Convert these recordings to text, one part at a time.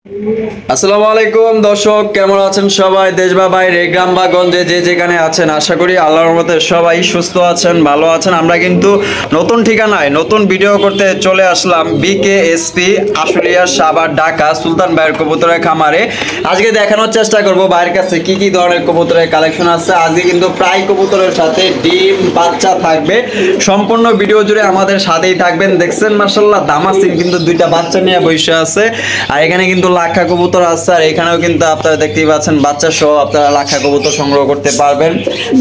আসসালামু আলাইকুম দর্শক, কেমন আছেন সবাই? দেশ বা বাইরে, গ্রাম বা গঞ্জে যে যেখানে আছেন, আশা করি আল্লাহর রহমতে সবাই সুস্থ আছেন, ভালো আছেন। আমরা কিন্তু নতুন ঠিকানায় নতুন ভিডিও করতে চলে আসলাম BKSP আশুলিয়া, সাভার, ঢাকা সুলতান ভাইয়ের কবুতরের খামারে। আজকে দেখানোর চেষ্টা করব ভাইয়ের কাছে কি কি ধরনের কবুতরের কালেকশন আছে। আজকে কিন্তু প্রায় কবুতরের সাথে ডিম বাচ্চা থাকবে। সম্পূর্ণ ভিডিও জুড়ে আমাদের সাথেই থাকবেন। দেখছেন মাশাআল্লাহ দামাসিন কিন্তু দুইটা বাচ্চা নিয়ে বসে আছে, আর এখানে কিন্তু লাখা কবুতর আছে, আর এখানেও কিন্তু আপনারা দেখতেই পাচ্ছেন বাচ্চা সহ আপনারা লাখা কবুতর সংগ্রহ করতে পারবেন।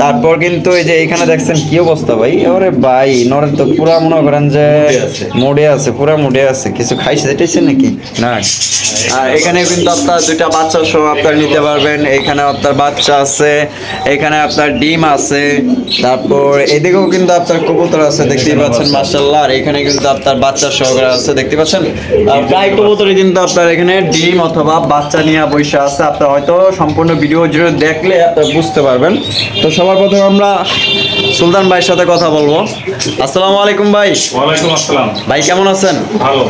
তারপর কিন্তু এই যে এখানে দেখছেন কি অবস্থা ভাই, ওরে ভাই নরেন তো পুরা মনে করেন যে মোড়ে আছে, পুরা মোড়ে আছে। কিছু খাইছে যেতেছে নাকি না? আর এখানে কিন্তু আপনার দুইটা বাচ্চা সহ আপনারা নিতে পারবেন। এখানে আপনার বাচ্চা আছে, এখানে আপনার ডিম আছে, তারপর এদিকেও কিন্তু আপনার কবুতর আছে দেখতেই পাচ্ছেন মাশাআল্লাহ। আর এখানে কিন্তু আপনার বাচ্চা সহকারে আছে দেখতে পাচ্ছেন। প্রায় কবুতরই কিন্তু আপনার এখানে ডিম অথবা বাচ্চা নিয়ে বসে আছে। আপনার হয়তো সম্পূর্ণ ভিডিও জুড়ে দেখলে আপনারা বুঝতে পারবেন। তো সবার প্রথমে আমরা সুলতান ভাইয়ের সাথে কথা বলবো। আসসালামু আলাইকুম ভাই। ওয়ালাইকুম আসসালাম ভাই, কেমন আছেন?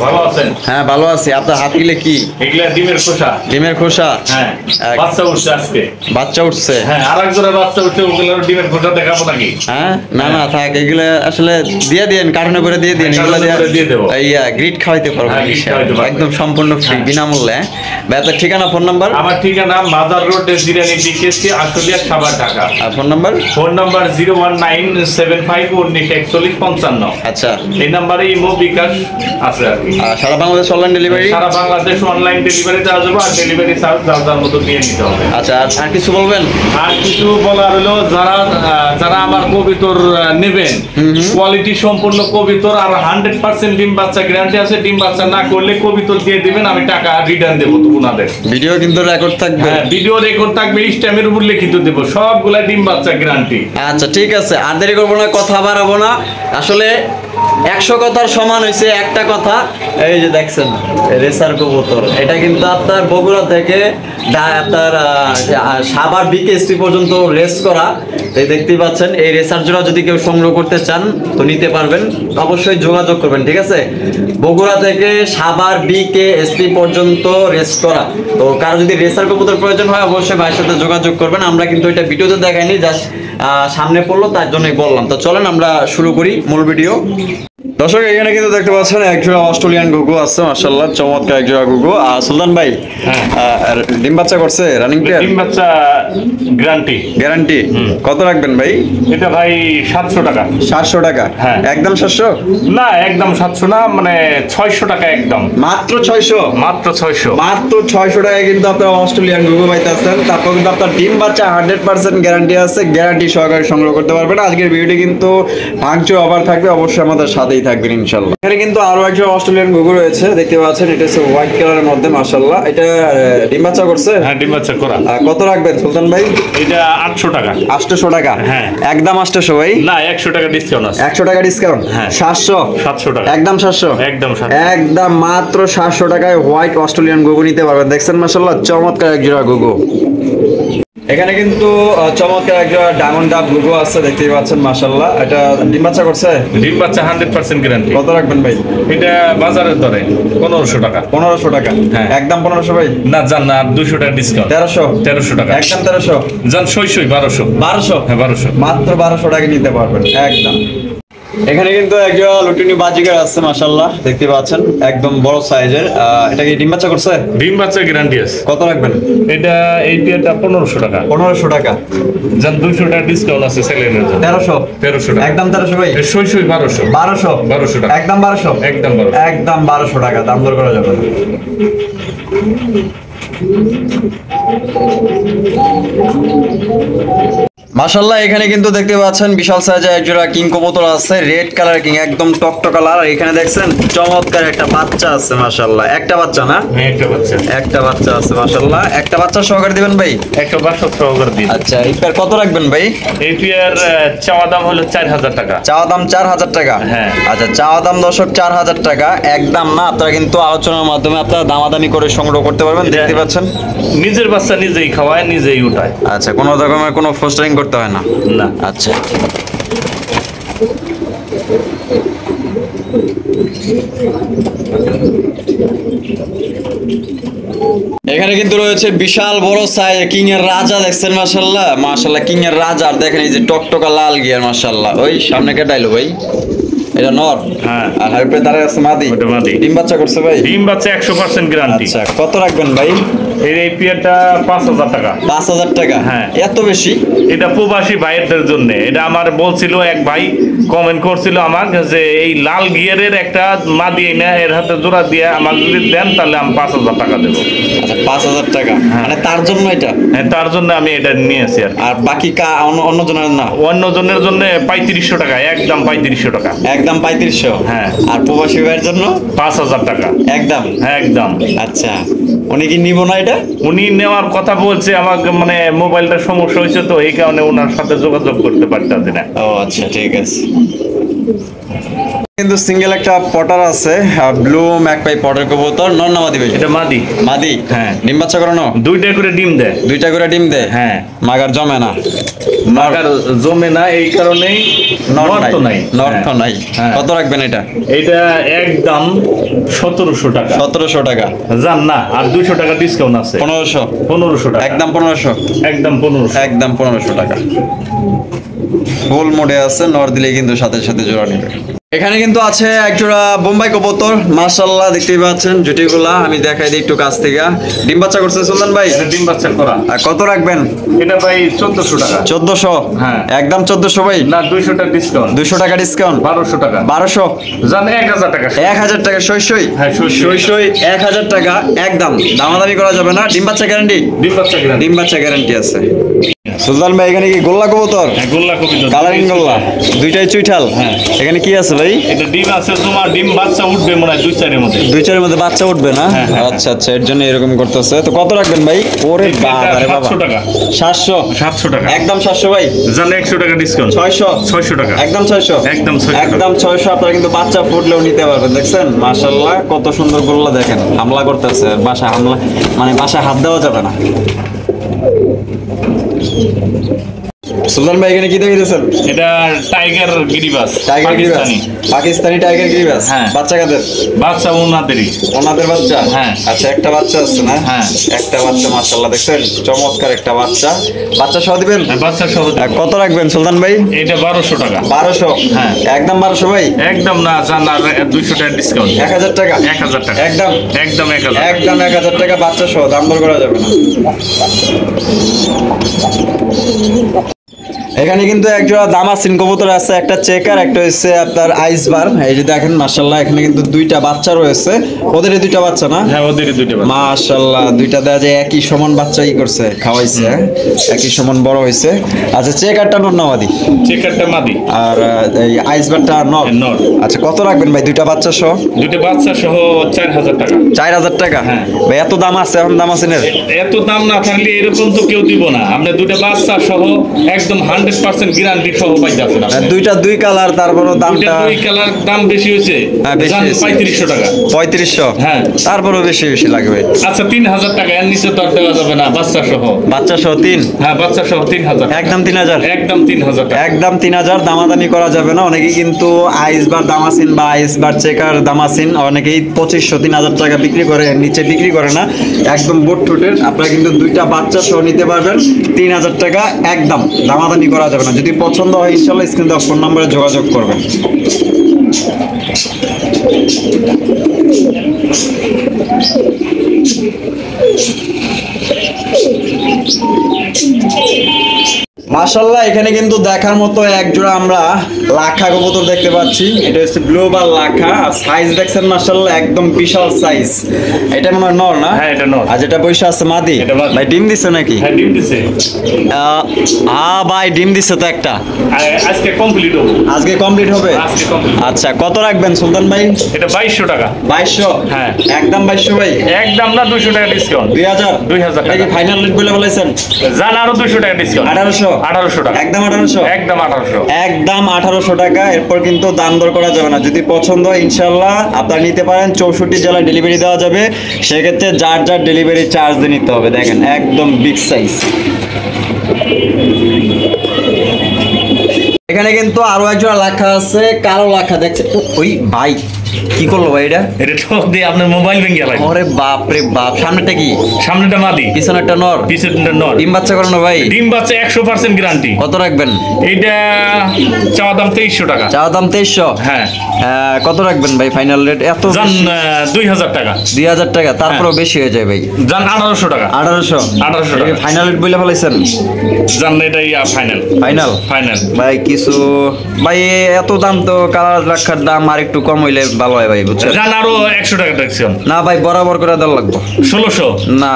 ভালো আছেন? হ্যাঁ ভালো আছি। আপনার হাত গিলে কি? এগুলা ডিমের খোসা। ডিমের খোসা? হ্যাঁ, বাচ্চা উঠছে আজকে। বাচ্চা উঠছে? হ্যাঁ, আরেক জোড়া বাচ্চা উঠছে, ওগুলোর ডিমের খোসা দেখাবো নাকি? হ্যাঁ, না না থাক, এগুলো আসলে দিয়ে দিন, কার্টুনে করে দিয়ে দিন। এগুলো দিয়ে দেবো। ইয়া গ্রিড খাওয়াইতে পারবো একদম সম্পূর্ণ ফ্রি, বিনামূল্যে। ভাই আপনার ঠিকানা, ফোন নাম্বার? আমার ঠিকানা মাদার রোড, জিরানি BKSP আশুলিয়া, সাভার, ঢাকা। আর ফোন নাম্বার? Phone number 01975194155। আচ্ছা, এই নাম্বারে ইমো বিকাশ আছে আর কি। সারা বাংলাদেশ অনলাইন ডেলিভারি? সারা বাংলাদেশ অনলাইন ডেলিভারি দেওয়া যাবে, আর ডেলিভারি চার্জ যার মতো দিয়ে নিতে হবে। আচ্ছা, আর কিছু বলবেন? আর কিছু বলার হলো, যারা আমার কবিতর নেবেন, কোয়ালিটি সম্পূর্ণ কবিতর, আর 100% ডিম বাচ্চা গ্যারান্টি আছে। ডিম বাচ্চা না করলে কবিতর দিয়ে দিবেন, আমি টাকা রিটার্ন দেবো তো ওনাদের। ভিডিও কিন্তু রেকর্ড থাকবে? হ্যাঁ, ভিডিও রেকর্ড থাকবে, স্ট্যাম্পের উপর লিখিত দেবো, সবগুলা ডিম বাচ্চা গ্যারান্টি। আচ্ছা ঠিক আছে, আর দেরি করবো না, কথা বাড়াবো না। আসলে 100 কথার সমান হয়েছে একটা কথা। এই যে দেখছেন রেসার কবুতর, এটা কিন্তু আপনার বগুড়া থেকে আপনার সাভার BKSP পর্যন্ত রেস করা। এই দেখতেই পাচ্ছেন, এই রেসার জোড়া যদি কেউ সংগ্রহ করতে চান তো নিতে পারবেন, অবশ্যই যোগাযোগ করবেন। ঠিক আছে, বগুড়া থেকে সাভার BKSP পর্যন্ত রেস করা। তো কারো যদি রেসার কবুতর প্রয়োজন হয় অবশ্যই ভাইয়ের সাথে যোগাযোগ করবেন। আমরা কিন্তু এটা ভিডিওতে দেখাইনি, জাস্ট সামনে পড়লো তার জন্যই বললাম। তো চলেন আমরা শুরু করি মূল ভিডিও। দর্শক, এখানে কিন্তু দেখতে পাচ্ছেন একজোড়া অস্ট্রেলিয়ান গুগু আছে মাশাআল্লাহ, চমৎকার একজোড়া গুগু। আর সুলতান ভাই, ডিম বাচ্চা করছে? Running pair? ডিম বাচ্চা গ্যারান্টি। গ্যারান্টি কত রাখবেন ভাই? এটা ভাই 700 টাকা। 700 টাকা? হ্যাঁ। একদম 700? না, একদম 700 না, মানে 600 টাকা একদম। মাত্র 600? মাত্র 600। মাত্র 600 টাকায় কিন্তু আপনারা অস্ট্রেলিয়ান গুগু পাইতেছেন। তারপর কিন্তু আপনার ডিম বাচ্চা 100% গ্যারান্টি আছে, গ্যারান্টি সহকারে সংগ্রহ করতে পারবেন। আজকের ভিডিওটি কিন্তু ভাঙচুর অফার থাকবে, অবশ্যই আমাদের সাথেই থাকবেন ইনশাআল্লাহ। এখানে কিন্তু আরো একজন অস্ট্রেলিয়ান গুগু রয়েছে দেখতে পাচ্ছেন, এটা হচ্ছে হোয়াইট কালারের মধ্যে মাশাআল্লাহ। এটা ডিম বাচ্চা করছে? হ্যাঁ, ডিম বাচ্চা করা। কত রাখবেন সুলতান ভাই? এটা 800 টাকা। 800 টাকা? হ্যাঁ, একদম 800 ভাই? না, 100 টাকা ডিসকাউন্ট আছে। 100 টাকা ডিসকাউন্ট? হ্যাঁ, 700 টাকা। একদম 700? একদম 700। একদম মাত্র 700 টাকায় হোয়াইট অস্ট্রেলিয়ান গুগু নিতে পারবেন। দেখছেন মাশাআল্লাহ চমৎকার এক জোড়া গুগু। এখানে কিন্তু চমৎকার একটা ডায়মন্ড ডাব গুগু আছে দেখতেই পাচ্ছেন মাশাআল্লাহ। এটা ডিম বাচ্চা করছে? ডিম বাচ্চা 100% গ্যারান্টি। কত রাখবেন ভাই? এটা বাজারের দরে 1500 টাকা। 1500 টাকা? হ্যাঁ, একদম 1500 ভাই? না, জান না, 200 টাকা ডিসকাউন্ট। 1300 টাকা একদম 1300? জান 1200। 1200? হ্যাঁ, 1200। মাত্র 1200 টাকা নিতে পারবেন একদম। এখানে কিন্তু একজন লুটিনি বাজিকার আছে মাশাআল্লাহ দেখতে পাচ্ছেন, একদম বড় সাইজের। এটা কি ডিম বাচ্চা করছে? ডিম বাচ্চা গ্যারান্টি আছে। কত রাখবেন? এটা এই টিয়ারটা 1500 টাকা। 1500 টাকা? জান 200 টাকা ডিসকাউন্ট আছে সেলের জন্য। 1300 টাকা? একদম 1300 ভাই? 1200। 1200 টাকা? একদম 1200? একদম 1200। একদম 1200 টাকা, দাম দর করা যাবে না। মাশাআল্লাহ, এখানে কিন্তু দেখতে পাচ্ছেন বিশাল সাইজের একজোড়া কিং কবুতর আছে, রেড কালার কিং, একদম টকটক কালার। আর এখানে দেখছেন চমৎকার একটা বাচ্চা আছে মাশাআল্লাহ। একটা বাচ্চা না? হ্যাঁ, একটা বাচ্চা। একটা বাচ্চা আছে মাশাআল্লাহ। একটা বাচ্চা সহকারে দিবেন ভাই? একটা বাচ্চা সহকারে দিন। আচ্ছা, এই পেয়ার কত রাখবেন ভাই? এই পেয়ার চাওয়া দাম হলো 4000 টাকা। চাওয়া দাম 4000 টাকা? হ্যাঁ। আচ্ছা, চাওয়া দাম দর্শক 4000 টাকা, একদম না। আপনারা কিন্তু আলোচনার মাধ্যমে আপনারা দামাদামি করে সংগ্রহ করতে পারবেন। দেখতে পাচ্ছেন নিজের বাচ্চা নিজেই খাওয়ায়, নিজেই উঠায়। আচ্ছা, কোনো রকমের কোনো ফোস্টারিং করতে হয় না? না। আচ্ছা, এখানে কিন্তু রয়েছে বিশাল বড় সাইজ কিং এর রাজা, দেখছেন মাশাআল্লাহ মাশাআল্লাহ, কিং এর রাজা। আর দেখেন এই যে টকটকা লাল গিয়ার মাশাআল্লাহ। ওই সামনে কেটাইলো ভাই, এটা নর। হ্যাঁ, আর হাইপে দাঁড়ায় আছে মাদি। ওটা মাদি। ডিম বাচ্চা করছে ভাই? ডিম বাচ্চা 100% গ্যারান্টি। আচ্ছা, কত রাখবেন ভাই? এই পেয়ারটা 5000 টাকা। 5000 টাকা? হ্যাঁ। এত বেশি? এটা প্রবাসী ভাইয়েরদের জন্য। এটা আমার বলছিল এক ভাই, কমেন্ট করছিল আমার যে এই লাল গিয়ারের একটা মাদি এনে এর হাতে জোড়া দিয়ে আমার যদি দেন তাহলে আমি 5000 টাকা দেবো। আচ্ছা, 5000 টাকা মানে তার জন্য এটা? হ্যাঁ, তার জন্য আমি এটা নিয়েছি। আর বাকি অন্য জনের না? অন্য জনের জন্য 3500 টাকা, একদম 3500 টাকা। একদম 3500? হ্যাঁ। আর প্রবাসী ভাইয়ের জন্য 5000 টাকা একদম? হ্যাঁ, একদম। আচ্ছা, উনি কি নিব না এটা? উনি নেওয়ার কথা বলছে, আমাকে মানে মোবাইলটার সমস্যা হয়েছে তো এই কারণে ওনার সাথে যোগাযোগ করতে পারতেছি না। ও আচ্ছা, ঠিক আছে। কিন্তু সিঙ্গেল একটা পটার আছে, ব্লু ম্যাকপাই পটার কবুতর, নর না মাদি ভাই? এটা মাদি। মাদি? হ্যাঁ। ডিম বাচ্চা করানো? 2টা করে ডিম দেয়। 2টা করে ডিম দেয়? হ্যাঁ। মাগার জমে না? মাগার জমে না এই কারণেই নর তো নাই। নর তো নাই। হ্যাঁ। কত রাখবেন এটা? এটা একদম 1700 টাকা। 1700 টাকা? জান না, আর 200 টাকা ডিসকাউন্ট আছে। 1500? 1500 টাকা। একদম 1500? একদম 1500। একদম 1500 টাকা। ফুল মোডে আছে, নর দিলে কিন্তু সাথে সাথে জোড়া নেবে। এখানে কিন্তু আছে একজোড়া বোম্বাই কবুতর, মাশাআল্লাহ দেখতেই পাচ্ছেন জুটিগুলা। আমি দেখাই দিই একটু কাছ থেকে। ডিম বাচ্চা করছে সুলতান ভাই? এটা ডিম বাচ্চা করা। আর কত রাখবেন? এটা ভাই 1400 টাকা। 1400? হ্যাঁ। একদম 1400 ভাই? না, 200 টাকা ডিসকাউন্ট। 200 টাকা ডিসকাউন্ট? 1200 টাকা। 1200? জান 1000 টাকা। 1000 টাকা সই সই? হ্যাঁ, সই সই। সই 1000 টাকা একদম, দামাদামি করা যাবে না। ডিম বাচ্চা গ্যারান্টি? ডিম বাচ্চা গ্যারান্টি। ডিম বাচ্চা গ্যারান্টি আছে। সুলতান ভাই এখানে কি গোল্লা কবুতর? হ্যাঁ, গোল্লা কবুতর। কালারিং গোল্লা, দুইটাই চুইঠাল? হ্যাঁ। এখানে কি আছে ভাই? এটা ডিম আছে তোমার, ডিম বাচ্চা উঠবে মনে হয় 2-4 এর মধ্যে। 2-4 এর মধ্যে বাচ্চা উঠবে না? হ্যাঁ, হ্যাঁ, আচ্ছা আচ্ছা, এর জন্য এরকম করতেছে। তো কত রাখবেন ভাই? ওরে বাবা রে বাবা, 700 টাকা। 700? 700 টাকা। একদম 700 ভাই? জান 100 টাকা ডিসকাউন্ট। 600? 600 টাকা। একদম 600? একদম 600 টাকা। একদম 600। আপনারা কিন্তু বাচ্চা ফুটলেও নিতে পারবেন। দেখছেন মাশাআল্লাহ কত সুন্দর গোল্লা, দেখেন হামলা করতেছে। বাসা হামলা মানে বাসা হাত দেওয়া যাবে না। সুলতান ভাই এখানে কি দেখিয়েছেন? এটা টাইগার গিরিবাস, টাইগার গিরিবাস? পাকিস্তানি। পাকিস্তানি টাইগার গিরিবাস? হ্যাঁ। বাচ্চা কাদের? বাচ্চা ওনাদেরই। ওনাদের বাচ্চা? হ্যাঁ। আচ্ছা, একটা বাচ্চা আছে না? হ্যাঁ। একটা বাচ্চা, মাশাআল্লাহ দেখছেন চমৎকার একটা বাচ্চা। বাচ্চা সহ দিবেন? হ্যাঁ, বাচ্চা সহ দেব। কত রাখবেন সুলতান ভাই? এটা 1200 টাকা। 1200? হ্যাঁ। একদম 1200 ভাই? একদম না, জান আর 200 টাকা ডিসকাউন্ট। 1000 টাকা? 1000 টাকা। একদম? একদম 1000। একদম 1000 টাকা বাচ্চা সহ, দাম দর করা যাবে না। এখানে কিন্তু একজোড়া দামাসিন কবুতর আছে, একটা চেকার, একটা হচ্ছে আপনার আইসবার। এই যে দেখেন মাশাআল্লাহ এখানে কিন্তু দুইটা বাচ্চা রয়েছে। ওদেরই দুইটা বাচ্চা না? হ্যাঁ, ওদেরই দুইটা বাচ্চা। মাশাআল্লাহ দুইটা দেয়া যায় একই সমান বাচ্চা করছে, খাওয়াইছে, হ্যাঁ? একই সমান বড় হয়েছে। আচ্ছা, চেকারটা নর না মাদি? চেকারটা মাদি। আর এই আইসবারটা নর? নর। আচ্ছা, কত রাখবেন ভাই দুইটা বাচ্চা সহ? দুইটা বাচ্চা সহ 4000 টাকা। 4000 টাকা? হ্যাঁ। ভাই এত দাম আছে এখন দামাসিনের? এত দাম না থাকলে এরকম তো কেউ দিব না। আপনি দুইটা বাচ্চা সহ একদম 100% গ্যারান্টি সহ পাই যাচ্ছেন আপনি। দুইটা দুই কালার, তারপরও দুইটা দামটা? দুই কালার দাম বেশি হয়েছে। হ্যাঁ, বেশি জান হয়েছে। 3500 টাকা। 3500? হ্যাঁ। তারপরও বেশি বেশি লাগবে। আচ্ছা, 3000 টাকা। এর নিচে তো আর দেওয়া যাবে না বাচ্চা সহ। বাচ্চা সহ 3? হ্যাঁ, বাচ্চা সহ 3000 টাকা। একদম 3000? একদম 3000 টাকা। একদম 3000, দামাদামি করা যাবে না। অনেকেই কিন্তু আইসবার দামাসিন বা আইসবার চেকার দামাসিন অনেকেই 2500-3000 টাকা বিক্রি করে, এর নিচে বিক্রি করে না। একদম বোট ঠোঁটের, আপনারা কিন্তু দুইটা বাচ্চা সহ নিতে পারবেন 3000 টাকা একদম, দামাদামি করা যাবে না। যদি পছন্দ হয় ইনশাআল্লাহ স্ক্রিনে দেওয়া ফোন নম্বরে যোগাযোগ করবেন। মাশাআল্লাহ এখানে কিন্তু দেখার মতো একজোড়া আমরা লাখা কবুতর দেখতে পাচ্ছি। এটা হচ্ছে গ্লোবাল লাখা। সাইজ দেখছেন মাশাআল্লাহ একদম বিশাল সাইজ। এটা মনে হয় নর না? হ্যাঁ, এটা নর। আর যেটা বৈশা আছে মাদি? এটা মাদি। ভাই ডিম দিছে নাকি? হ্যাঁ, ডিম দিছে। ভাই ডিম দিছে তো একটা। আজকে কমপ্লিট হবে। আজকে কমপ্লিট হবে? আজকে কমপ্লিট। আচ্ছা, কত রাখবেন সুলতান ভাই? এটা 2200 টাকা। 2200? হ্যাঁ। একদম 2200 ভাই? একদম না, 200 টাকা ডিসকাউন্ট। 2000? 2000 টাকা। কি ফাইনাল রেট বলে বলেছেন? জান আরো 200 টাকা ডিসকাউন্ট। 1800? 1800 টাকা। একদম 1800? একদম 1800। একদম 1800 টাকা। এরপর কিন্তু দাম দর করা যাবে না। যদি পছন্দ হয় ইনশাআল্লাহ আপনারা নিতে পারেন। 64 জেলায় ডেলিভারি দেওয়া যাবে। সেক্ষেত্রে যার যার ডেলিভারি চার্জ দিয়ে নিতে হবে। দেখেন একদম বিগ সাইজ। এখানে কিন্তু আরো একজন লাখা আছে, কালো লাখা দেখছে। ওই ভাই কি করলো ভাই এটা? এটা ঠক দিয়ে আপনার মোবাইল ভেঙে গেল। ওরে বাপ রে বাপ, সামনেটা কি? সামনেটা মাদি, পিছনেরটা নর। পিছনেরটা নর। ডিম বাচ্চা করানো ভাই? ডিম বাচ্চা 100% গ্যারান্টি। কত রাখবেন? এইটা চাওয়া দাম 2300 টাকা। চাওয়া দাম 2300? হ্যাঁ। কত রাখবেন ভাই ফাইনাল রেট? এত জান 2000 টাকা। 2000 টাকা? তারপরেও বেশি হয়ে যায় ভাই। জান 1800 টাকা। 1800? 1800 টাকা ফাইনাল রেট বলে ফেলাইছেন? জান এটাই ফাইনাল। ফাইনাল? ফাইনাল ভাই কিছু ভাই, এত দাম তো কালার রাখার দাম আর একটু কম হইলে ভালো হয় ভাই, বুঝছেন? জান আরো 100 টাকা রাখছিলাম। না ভাই, বরাবর করে দেওয়া লাগবে। 1600? না,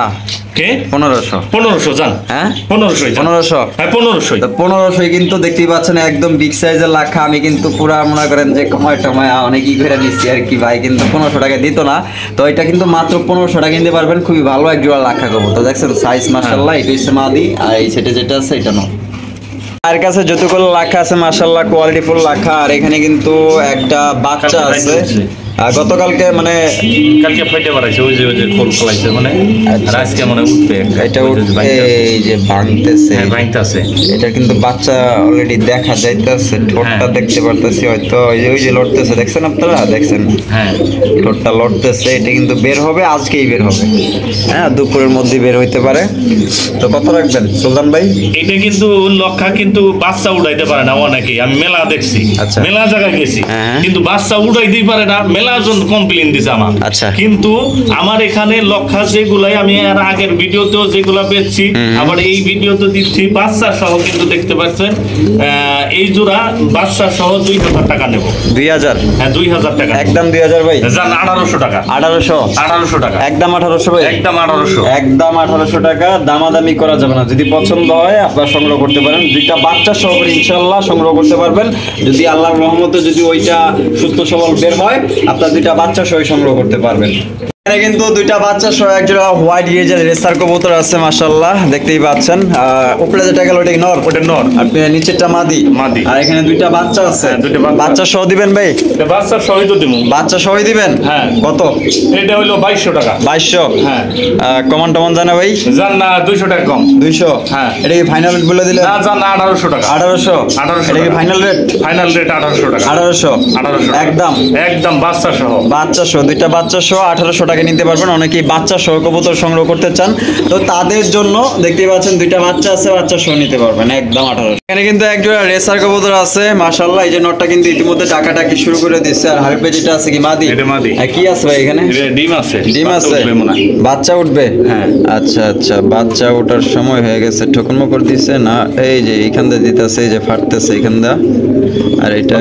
কে? 1500। 1500 জান। হ্যাঁ 1500। 1500? হ্যাঁ 1500। 1500 কিন্তু দেখতেই পাচ্ছেন একদম বিগ সাইজের লাখা। আমি কিন্তু পুরা মনে করেন যে কমায় টমায় অনেক ই করে নিচ্ছি আর কি ভাই, কিন্তু 1500 টাকা দিত না। তো এটা কিন্তু মাত্র 1500 টাকা কিনতে পারবেন। খুবই ভালো এক জোড়া লাখা কবুতর, দেখছেন সাইজ মাশাআল্লাহ। এটা হচ্ছে মাদি, আর এই সেটে যেটা আছে এটা নয়। আর কাছে যতগুলো লাখা আছে মাশাআল্লাহ কোয়ালিটি ফুল লাখা। আর এখানে কিন্তু একটা বাচ্চা আছে, গতকালকে মানে কালকে ফাইটে বাড়াইছে, ওই যে খোল খোলাইছে মানে। আর আজকে মানে উঠবে এটা এই যে ভাঙতেছে। হ্যাঁ ভাঙতেছে। এটা কিন্তু বাচ্চা অলরেডি দেখা যাইতেছে, ঠোঁটটা দেখতে পারতেছি হয়তো, ওই যে লড়তেছে, দেখছেন আপনারা? দেখছেন? হ্যাঁ ঠোঁটটা লড়তেছে। এটা কিন্তু বের হবে, আজকেই বের হবে। হ্যাঁ, দুপুরের মধ্যে বের হইতে পারে। তো কত রাখবেন সুলতান ভাই? এটা কিন্তু লক্ষা কিন্তু বাচ্চা উড়াইতে পারে না অনেকেই, আমি মেলা দেখছি। আচ্ছা। মেলা জায়গায় গেছি, হ্যাঁ। কিন্তু বাচ্চা উড়াইতেই পারে না। মেলা জন কমপ্লেন দিছে আমার। আচ্ছা। কিন্তু আমার এখানে লক্ষা যেগুলাই আমি আর আগের ভিডিওতেও যেগুলা বেচছি, আবার এই ভিডিওতে দিচ্ছি বাচ্চা সহ, কিন্তু দেখতে পাচ্ছেন এই জোড়া বাচ্চা সহ 2000 টাকা নেব। 2000? হ্যাঁ 2000 টাকা। একদম 2000 ভাই? জান 1800 টাকা। 1800 টাকা। একদম 1800 ভাই? একদম 1800। একদম 1800 টাকা। দামাদামি করা যাবে না। যদি পছন্দ হয় আপনারা সংগ্রহ করতে পারেন। দুইটা বাচ্চা সহ করে ইনশাআল্লাহ সংগ্রহ করতে পারবেন। যদি আল্লাহর রহমতে যদি ওইটা সুস্থ সবল বের হয়, আপনারা দুইটা বাচ্চা সহ সংগ্রহ করতে পারবেন। এখানে কিন্তু দুইটা বাচ্চা সহ একজোড়া হোয়াইট গেজের রেসার কবুতর আছে মাশাআল্লাহ, দেখতেই পাচ্ছেন। উপরে যেটা গেল ওটা নর? ওটা নর। আর নিচেরটা মাদি? মাদি। আর এখানে দুইটা বাচ্চা আছে। দুইটা বাচ্চা সহ দিবেন ভাই? বাচ্চা সহই তো দিব। বাচ্চা সহই দিবেন? হ্যাঁ। কত? এটা হলো 2200 টাকা। 2200? হ্যাঁ। কমান টমান জানা ভাই? জান না 200 টাকা কম। 200? হ্যাঁ। এটা কি ফাইনাল রেট বলে দিলে? না জান 1800 টাকা। 1800? 1800 এটা কি ফাইনাল রেট? ফাইনাল রেট 1800 টাকা। 1800? একদম? একদম বাচ্চা সহ। বাচ্চা সহ, দুইটা বাচ্চা সহ 1800 টাকা নিতে পারবেন। অনেকেই বাচ্চা সহ কবুতর সংগ্রহ করতে চান, তো তাদের জন্য দেখতেই পাচ্ছেন দুইটা বাচ্চা আছে, বাচ্চা সহ নিতে পারবেন একদম 1800। এখানে কিন্তু এক জোড়া রেসার কবুতর আছে মাশাআল্লাহ। এই যে নটটা কিন্তু ইতিমধ্যে টাকাটাকি শুরু করে দিচ্ছে। আর হারপে যেটা আছে কি মাদি? এটা মাদি। কি আছে ভাই এখানে? ডিম আছে। ডিম আছে? বাচ্চা উঠবে? হ্যাঁ। আচ্ছা আচ্ছা, বাচ্চা ওঠার সময় হয়ে গেছে। ঠোকন মকর দিছে না? এই যে এইখান দিয়ে দিতেছে, এই যে ফাটতেছে এইখান দা। আর এটা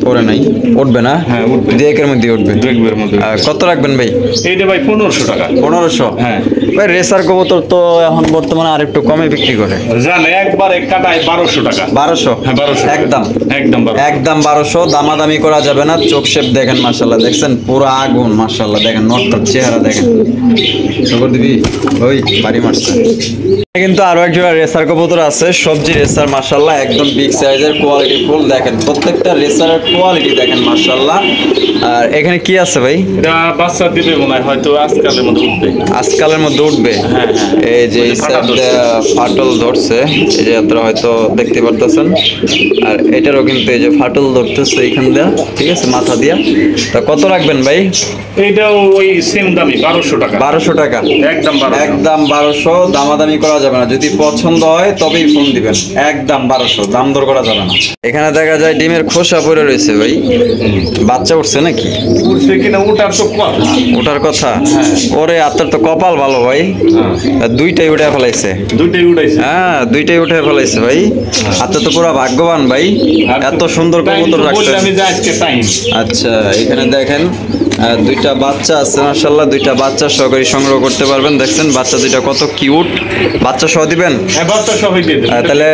পরে নাই, উঠবে না? হ্যাঁ উঠবে, 2 একের মধ্যে উঠবে। 2 একের মধ্যে। কত রাখবেন ভাই? এইটা ভাই 1500 টাকা। 1500? হ্যাঁ ভাই রেসার কবুতর তো এখন বর্তমানে আর একটু কমে বিক্রি করে। জানে একবারে কাটায় 1200 টাকা। 1200? হ্যাঁ 1200 একদম? একদম 1200। একদম 1200। দামাদামি করা যাবে না। চোখ শেপ দেখেন মাশাআল্লাহ, দেখছেন পুরো আগুন মাশাআল্লাহ। দেখেন নটটার চেহারা দেখেন। খবর দিবি ওই বাড়ি মারছে। কিন্তু আরো এক জোড়া রেসার কবুতর আছে, সবজি রেসার মাশাআল্লাহ, একদম বিগ সাইজের, কোয়ালিটি ফুল। দেখেন প্রত্যেকটা রেসারের কোয়ালিটি দেখেন মাশাআল্লাহ। আর এখানে কি আছে ভাই? এটা বাচ্চা দিবে মনে হয়, হয়তো আজকালের মধ্যে উঠবে। আজকালের মধ্যে উঠবে? হ্যাঁ। এই যে ফাটল ধরছে, এই যে আপনারা হয়তো দেখতে পারতেছেন। আর এটারও কিন্তু এই যে ফাটল ধরতেছে এইখান দিয়া, ঠিক আছে, মাথা দিয়া। তা কত রাখবেন ভাই? এইটাও ওই সেম দামি 1200 টাকা। 1200 টাকা? একদম 1200। একদম 1200। দামাদামি করা যাবে না। যদি পছন্দ হয় তবেই ফোন দিবেন। একদম 1200, দাম দর করা যাবে না। এখানে দেখা যায় ডিমের খোসা পড়ে রয়েছে ভাই। বাচ্চা উঠছে নাকি? উঠছে কিনা ওটার তো কথা। ওটার কথা? হ্যাঁ। ওরে আপনার তো কপাল ভালো ভাই, দুইটাই উঠে ফেলাইছে। দুইটাই উঠাইছে? হ্যাঁ দুইটাই উঠে ফেলাইছে ভাই। আপনার তো পুরো ভাগ্যবান ভাই, এত সুন্দর কবুতর রাখছেন। আমি যে আজকে টাইম। আচ্ছা, এখানে দেখেন দুইটা বাচ্চা আছে মাশাআল্লাহ। দুইটা বাচ্চা সহকারী সংগ্রহ করতে পারবেন। দেখছেন বাচ্চা দুইটা কত কিউট। বাচ্চা সহ দিবেন? হ্যাঁ বাচ্চা সবই দিয়ে দেব। তাহলে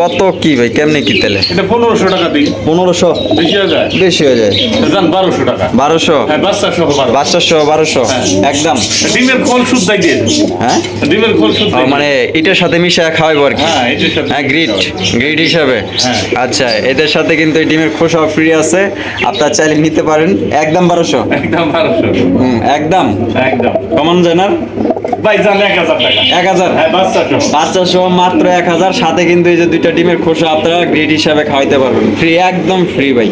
কত কি ভাই, কেমনে কি তাহলে? এটা 1500 টাকা দিই। 1500? বেশি হয়ে যায়? বেশি হয়ে যায়। জান 1200 টাকা। 1200? হ্যাঁ বাচ্চা সহ 1200। বাচ্চা সহ 1200? হ্যাঁ। একদম? ডিমের খোল শুদ্ধই দিয়ে দেব। হ্যাঁ ডিমের খোল শুদ্ধ। মানে এটার সাথে মিশিয়ে খাওয়াইবো আর কি? হ্যাঁ এটার সাথে। হ্যাঁ গ্রিড হিসাবে? হ্যাঁ। আচ্ছা, এদের সাথে কিন্তু এই ডিমের খোসা ফ্রি আছে, আপনারা চাইলে নিতে পারেন। একদম 1200? একদম 1200। একদম? একদম কমান যায় না ভাই? জান 1000 টাকা। 1000? হ্যাঁ বাচ্চা সহ। বাচ্চা সহ মাত্র 1000। সাথে কিন্তু এই যে দুইটা ডিমের খোসা আপনারা গ্রিড হিসাবে খাওয়াইতে পারবেন, ফ্রি, একদম ফ্রি ভাই।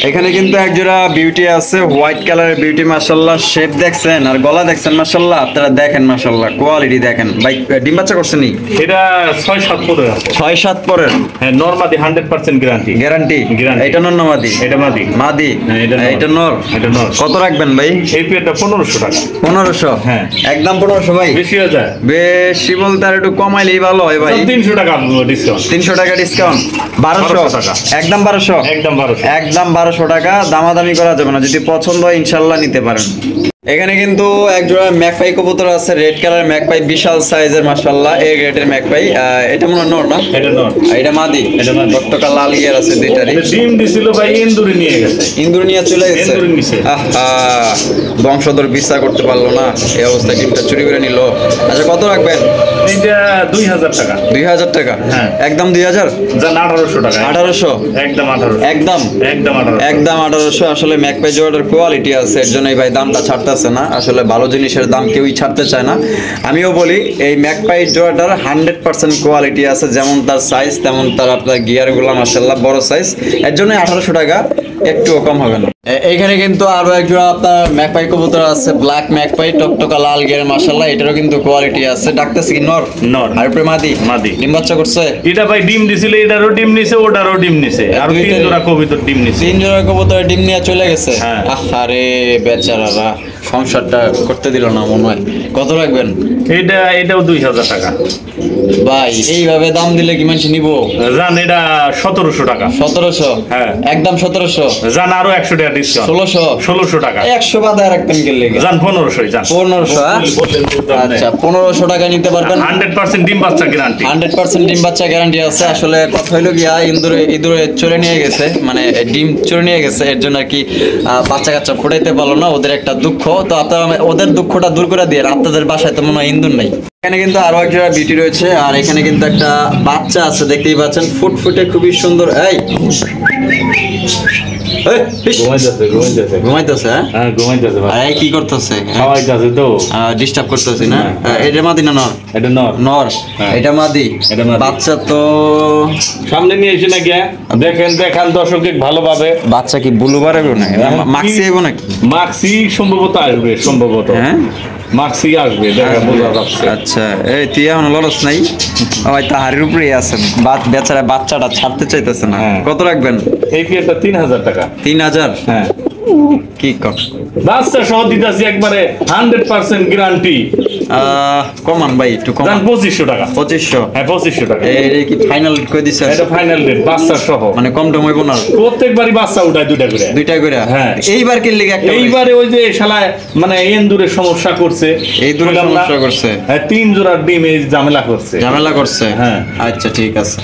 এখানে কিন্তু এক জোড়া বিউটি আছে, হোয়াইট কালারের বিউটি, মাশাআল্লাহ। শেপ দেখছেন আর গলা দেখছেন, মাশাআল্লাহ। আপনারা দেখেন, মাশাআল্লাহ, কোয়ালিটি দেখেন ভাই। ডিম বাচ্চা করছেন নি? এটা 6-7 পরের আছে। 6-7 পরের। হ্যাঁ, নরমাদি 100% গ্যারান্টি। গ্যারান্টি। এটা নর না মাদি? এটা মাদি। মাদি। হ্যাঁ, এটা নর। এটা নর। কত রাখবেন ভাই? এই পেয়ারটা 1500 টাকা। 1500? হ্যাঁ, একদম 1500 ভাই। বেশি হয়ে যায়। বেশি বলতে আর একটু কমাইলেই ভালো হয় ভাই। 300 টাকা ডিসকাউন্ট। 300 টাকা ডিসকাউন্ট। 1200 টাকা। একদম 1200। একদম 1200। একদম 1200 টাকা। দামাদামি করা যাবে না, যদি পছন্দ হয় ইনশাআল্লাহ নিতে পারেন। এখানে কিন্তু এক জোড়া ম্যাকপাই কবুতর আছে, রেড কালার ম্যাকপাই, বিশাল সাইজের, মাশাআল্লাহ। এই রেটের ম্যাকপাই। এটা মনে হয় নর না? এটা নর। এটা মাদি। এটা মাদি। টকটকা লাল গিয়ার আছে দুইটারই। এটা ডিম দিছিল ভাই, ইন্দুরে নিয়ে গেছে। ইন্দুর নিয়ে চলে গেছে। ইন্দুরে নিছে। আহা, বংশধর বিচার করতে পারলো না, এই অবস্থায় ডিমটা চুরি করে নিল। আচ্ছা, কত রাখবেন? এটা 2000 টাকা। 2000 টাকা? হ্যাঁ। একদম 2000? জান 1800 টাকা। 1800? একদম 1800। একদম একদম 1800। একদম 1800। আসলে ম্যাকপাই জোড়াটার কোয়ালিটি আছে, এর জন্যই ভাই দামটা ছাড়তেছে না। আসলে ভালো জিনিসের দাম কেউই ছাড়তে চায় না। আমিও বলি এই ম্যাকপাই জোড়াটার 100% কোয়ালিটি আছে, যেমন তার সাইজ তেমন তার আপনার গিয়ারগুলো, মাশাআল্লাহ, বড় সাইজ। এর জন্য 1800 টাকা, একটুও কম হবে না। এইখানে কিন্তু আরো এক জোড়া আপনার ম্যাকপাই কবুতর আছে, ব্ল্যাক ম্যাকপাই, টকটকা লাল গিয়ার, মাশাআল্লাহ। এটারও কিন্তু কোয়ালিটি আছে। ডাকতেছে কি নর? নর। আর উপরে মাদি? মাদি। ডিম বাচ্চা করছে? এটা ভাই ডিম দিছিল, এটারও ডিম নিছে, ওটারও ডিম নিছে, আর 3 জোড়া কবিতর ডিম নিছে। 3 জোড়া কবুতরের ডিম নিয়ে চলে গেছে। হ্যাঁ। আরে বেচারারা, সংসারটা করতে দিল না মনে হয়। কত রাখবেন? এটাও 2000 টাকা। ভাই এইভাবে দাম দিলে কি মানুষ নিবো? জান এটা 1700 টাকা। 1700? হ্যাঁ। একদম 1700? জান আরো 100 টাকা ডিসকাউন্ট। 1600 টাকা। 100 বাদে রাখবেন গেলে? জান 1500 জান। 1500? আচ্ছা, 1500 টাকা নিতে পারবেন। 100% ডিম বাচ্চা গ্যারান্টি। 100% ডিম বাচ্চা গ্যারান্টি আছে। আসলে কথা হইলো গিয়া ইঁদুরে চলে নিয়ে গেছে, মানে ডিম চলে নিয়ে গেছে, এর জন্য আর কি বাচ্চা কাচ্চা ফুটাইতে পারলো না, ওদের একটা দুঃখ। তো আপনারা ওদের দুঃখটা দূর করে দিয়ে, আপনাদের বাসায় তো মনে হয় ইন্দুর নাই। এখানে কিন্তু আরো একটা বিউটি রয়েছে, আর এখানে কিন্তু একটা বাচ্চা আছে, দেখতেই পাচ্ছেন, ফুটফুটে, খুবই সুন্দর। এই ঘুমাইতেছে? হ্যাঁ, ঘুমাইতেছে ভাই। আরে কি করতেছে? খাওয়াইতেছে তো। ডিস্টার্ব করতেছি না? এটা মাদি না নর? এটা নর। নর। হ্যাঁ। এটা মাদি। এটা মাদি। বাচ্চা তো সামনে নিয়ে এসে না গিয়া দেখান দর্শককে ভালোভাবে। বাচ্চা কি বুলু বাড়াবে না? মাক্সি আইব নাকি? মাক্সি সম্ভবত আসবে, সম্ভবত। হ্যাঁ, মাক্সি আসবে, দেখা বোঝা যাচ্ছে। আচ্ছা, এই তুই এখন লরস নাই? ওই তাহারির উপরেই আছে, বেচারা বাচ্চাটা ছাড়তে চাইতেছে না। হ্যাঁ। কত রাখবেন? এই পেয়ারটা 3000 টাকা। 3000? হ্যাঁ। কি কর? বাচ্চা সহ দিতেছি একবারে 100% গ্যারান্টি। কমান ভাই, একটু কমান। 2500 টাকা। 2500? হ্যাঁ, 2500 টাকা। এই কি ফাইনাল কই দিছে? এটা ফাইনাল রেট, বাচ্চা সহ। মানে কম টম হইব না? প্রত্যেকবারই বাচ্চা উঠায় 2টা করে। 2টা করে? হ্যাঁ। এইবার কি লিগে একটা? এইবারে ওই যে শালায় মানে এন্দুরের সমস্যা করছে, এই দূরে সমস্যা করছে? হ্যাঁ, 3 জোড়ার ডিম এই ঝামেলা করছে। ঝামেলা করছে? হ্যাঁ। আচ্ছা, ঠিক আছে।